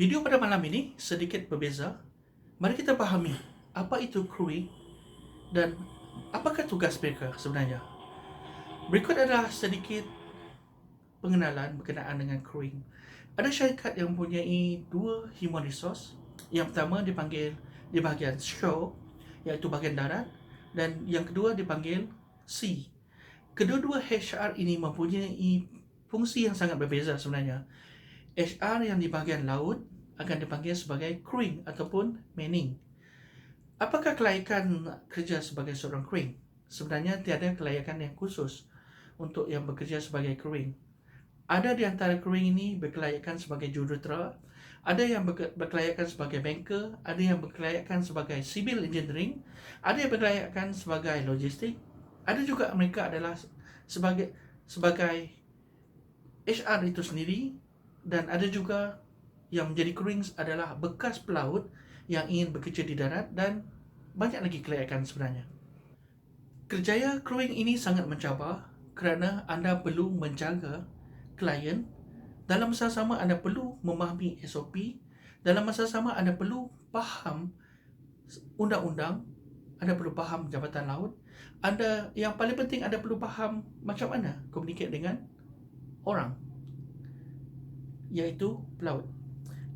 Video pada malam ini sedikit berbeza. Mari kita pahami apa itu crewing dan apakah tugas mereka sebenarnya. Berikut adalah sedikit pengenalan berkenaan dengan crewing. Ada syarikat yang mempunyai dua human resource. Yang pertama dipanggil di bahagian shore, iaitu bahagian darat, dan yang kedua dipanggil sea. Kedua-dua HR ini mempunyai fungsi yang sangat berbeza sebenarnya. HR yang di bahagian laut akan dipanggil sebagai crewing ataupun manning. Apakah kelayakan kerja sebagai seorang crewing? Sebenarnya tiada kelayakan yang khusus untuk yang bekerja sebagai crewing. Ada di antara crewing ini berkelayakan sebagai jurutera, ada yang berkelayakan sebagai banker, ada yang berkelayakan sebagai civil engineering, ada yang berkelayakan sebagai logistik, ada juga mereka adalah sebagai HR itu sendiri, dan ada juga yang menjadi crewing adalah bekas pelaut yang ingin bekerja di darat, dan banyak lagi kelayakan sebenarnya. Kerjaya crewing ini sangat mencabar kerana anda perlu menjaga klien. Dalam masa sama anda perlu memahami SOP. Dalam masa sama anda perlu faham undang-undang. Anda perlu faham Jabatan Laut. Yang paling penting anda perlu faham macam mana communicate dengan orang, iaitu pelaut.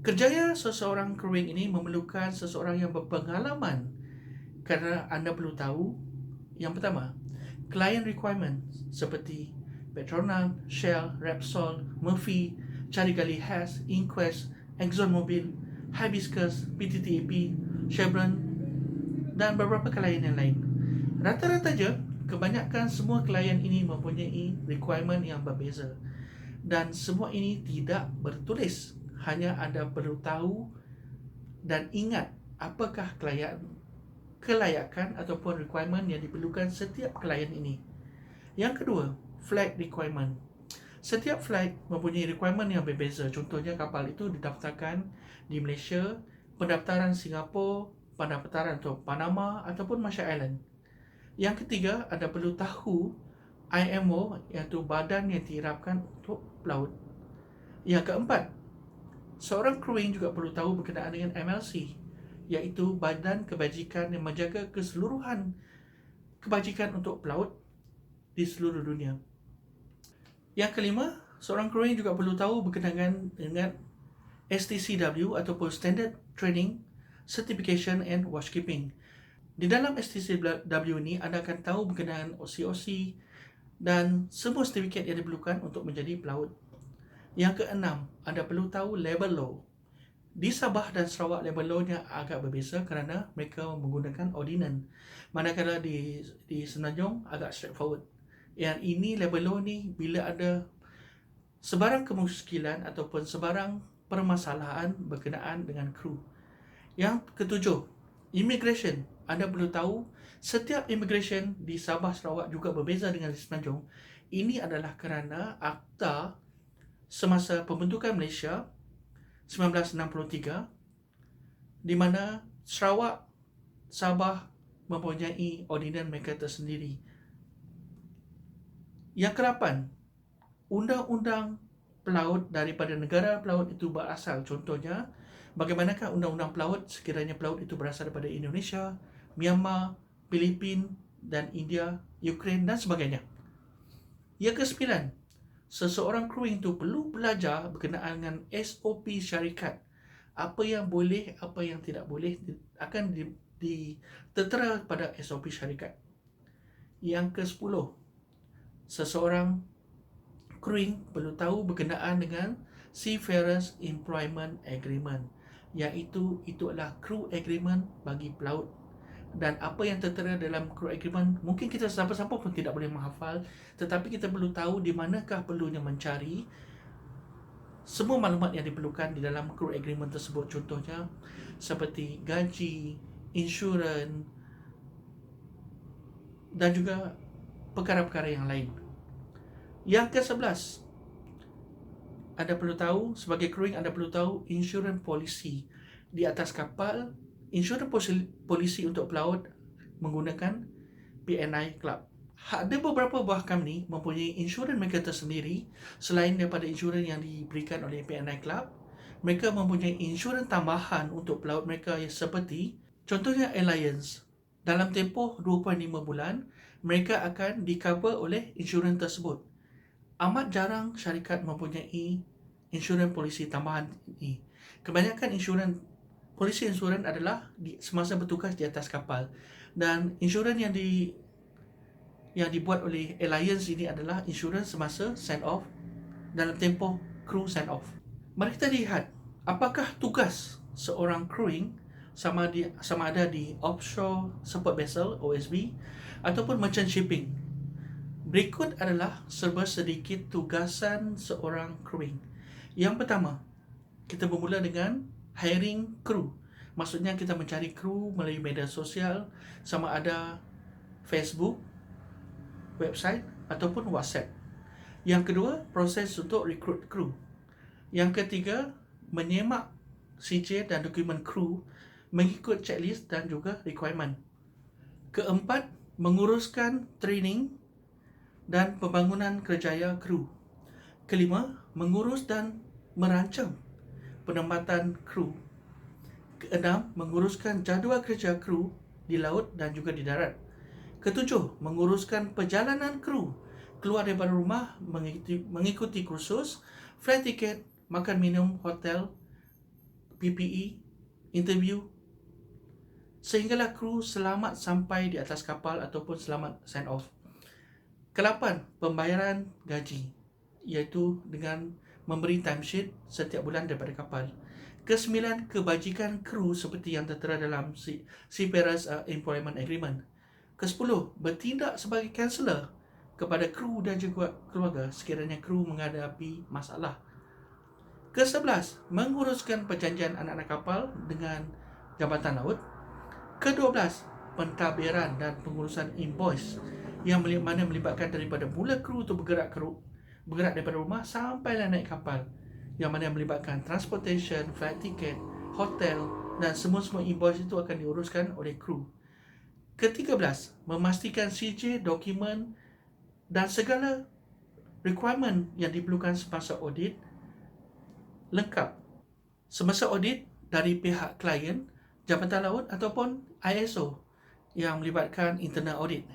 Kerjaya seseorang crewing ini memerlukan seseorang yang berpengalaman kerana anda perlu tahu yang pertama, client requirement seperti Petronas, Shell, Repsol, Murphy, Carigali Hess, Inquest, ExxonMobil, Hibiscus, PTTEP, Chevron dan beberapa klien yang lain. Rata-rata je, kebanyakan semua klien ini mempunyai requirement yang berbeza. Dan semua ini tidak bertulis. Hanya anda perlu tahu dan ingat apakah kelayakan ataupun requirement yang diperlukan setiap klien ini. Yang kedua, flag requirement. Setiap flag mempunyai requirement yang berbeza. Contohnya kapal itu didaftarkan di Malaysia, pendaftaran Singapura, pendaftaran untuk Panama ataupun Marshall Island. Yang ketiga, anda perlu tahu IMO, iaitu badan yang diirapkan untuk pelaut. Yang keempat, seorang crewing juga perlu tahu berkenaan dengan MLC, iaitu badan kebajikan yang menjaga keseluruhan kebajikan untuk pelaut di seluruh dunia. Yang kelima, seorang crewing juga perlu tahu berkenaan dengan STCW ataupun Standard Training, Certification and Watchkeeping. Di dalam STCW ini, anda akan tahu berkenaan OCOC dan semua sertifikat yang diperlukan untuk menjadi pelaut. Yang keenam, anda perlu tahu labor law. Di Sabah dan Sarawak, labor law-nya agak berbeza kerana mereka menggunakan ordinance. Manakala di Semenanjung agak straightforward. Yang ini labor law ni, bila ada sebarang kemuskilan ataupun sebarang permasalahan berkenaan dengan kru. Yang ketujuh, immigration. Anda perlu tahu setiap immigration di Sabah Sarawak juga berbeza dengan di Semenanjung. Ini adalah kerana akta semasa pembentukan Malaysia 1963, di mana Sarawak, Sabah mempunyai ordinans mereka tersendiri. Yang ke-8, undang-undang pelaut daripada negara pelaut itu berasal. Contohnya, bagaimanakah undang-undang pelaut sekiranya pelaut itu berasal daripada Indonesia, Myanmar, Filipina dan India, Ukraine dan sebagainya. Yang ke-9, seseorang crewing itu perlu belajar berkenaan dengan SOP syarikat. Apa yang boleh, apa yang tidak boleh akan tertera pada SOP syarikat. Yang ke-10, seseorang crewing perlu tahu berkenaan dengan Seafarers Employment Agreement, iaitu itu adalah crew agreement bagi pelaut. Dan apa yang tertera dalam crew agreement, mungkin kita siapa-siapa pun tidak boleh menghafal, tetapi kita perlu tahu di manakah perlunya mencari semua maklumat yang diperlukan di dalam crew agreement tersebut. Contohnya seperti gaji, insurans dan juga perkara-perkara yang lain. Yang ke-11, anda perlu tahu sebagai crewing, anda perlu tahu insurans policy di atas kapal. Insurans polisi untuk pelaut menggunakan PNI Club. Ada beberapa buah company mempunyai insurans mereka tersendiri selain daripada insurans yang diberikan oleh PNI Club. mereka mempunyai insurans tambahan untuk pelaut mereka seperti contohnya Alliance. Dalam tempoh 2.5 bulan, mereka akan di-cover oleh insurans tersebut. Amat jarang syarikat mempunyai insurans polisi tambahan ini. Kebanyakan polisi insurans adalah semasa bertugas di atas kapal. Dan insurans yang dibuat oleh Alliance ini adalah insurans semasa send off dalam tempoh crew send off. Mari kita lihat apakah tugas seorang crewing sama ada di offshore support vessel OSV ataupun merchant shipping. Berikut adalah serba sedikit tugasan seorang crewing. Yang pertama, kita bermula dengan hiring crew. Maksudnya kita mencari kru melalui media sosial, sama ada Facebook, website ataupun WhatsApp. Yang kedua, proses untuk rekrut kru. Yang ketiga, menyemak CJ dan dokumen kru mengikut checklist dan juga requirement. Keempat, menguruskan training dan pembangunan kerjaya kru. Kelima, mengurus dan merancang penempatan kru. Keenam, menguruskan jadual kerja kru di laut dan juga di darat. Ketujuh, menguruskan perjalanan kru keluar daripada rumah, mengikuti kursus, flight ticket, makan minum, hotel, PPE, interview, sehinggalah kru selamat sampai di atas kapal ataupun selamat send off. Kelapan, pembayaran gaji, iaitu dengan memberi timesheet setiap bulan daripada kapal. Kesembilan, kebajikan kru seperti yang tertera dalam Seafarers Employment Agreement. Kesepuluh, bertindak sebagai kaunselor kepada kru dan juga keluarga sekiranya kru menghadapi masalah. Kesebelas, menguruskan perjanjian anak-anak kapal dengan Jabatan Laut. Kedua-belas, pentadbiran dan pengurusan invoice yang mana melibatkan daripada mula kru itu bergerak daripada rumah sampailah naik kapal, yang mana melibatkan transportation, flight ticket, hotel dan semua invoice itu akan diuruskan oleh kru. Ke-13, memastikan CJ, dokumen dan segala requirement yang diperlukan semasa audit lengkap. Semasa audit dari pihak klien, Jabatan Laut ataupun ISO yang melibatkan internal audit.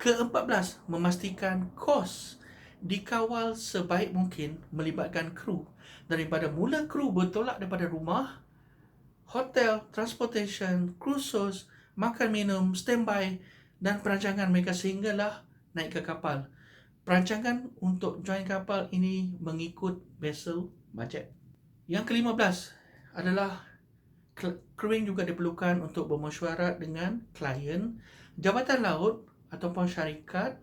Ke-14, memastikan kos dikawal sebaik mungkin melibatkan kru daripada mula kru bertolak daripada rumah, hotel, transportation, kursus, makan minum, standby dan perancangan mereka sehinggalah naik ke kapal. Perancangan untuk join kapal ini mengikut vessel budget. Yang ke-15 adalah crewing juga diperlukan untuk bermesyuarat dengan klien, Jabatan Laut ataupun syarikat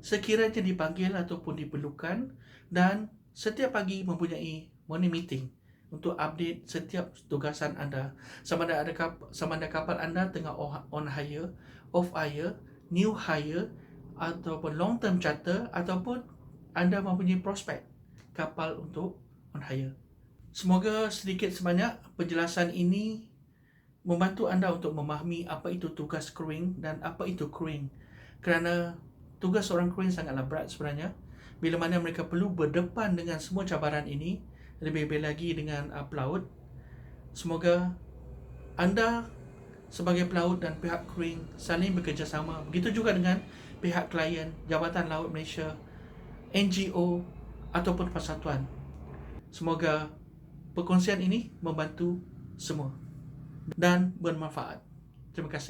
sekiranya dipanggil ataupun diperlukan, dan setiap pagi mempunyai morning meeting untuk update setiap tugasan anda, sama ada kapal anda tengah on hire, off hire, new hire ataupun long term charter, ataupun anda mempunyai prospek kapal untuk on hire. Semoga sedikit sebanyak penjelasan ini membantu anda untuk memahami apa itu tugas crewing dan apa itu crewing. Kerana tugas seorang crewing sangatlah berat sebenarnya, bila mana mereka perlu berdepan dengan semua cabaran ini, lebih-lebih lagi dengan pelaut. Semoga anda sebagai pelaut dan pihak crewing saling bekerjasama. Begitu juga dengan pihak klien, Jabatan Laut Malaysia, NGO ataupun persatuan. Semoga perkongsian ini membantu semua dan bermanfaat. Terima kasih.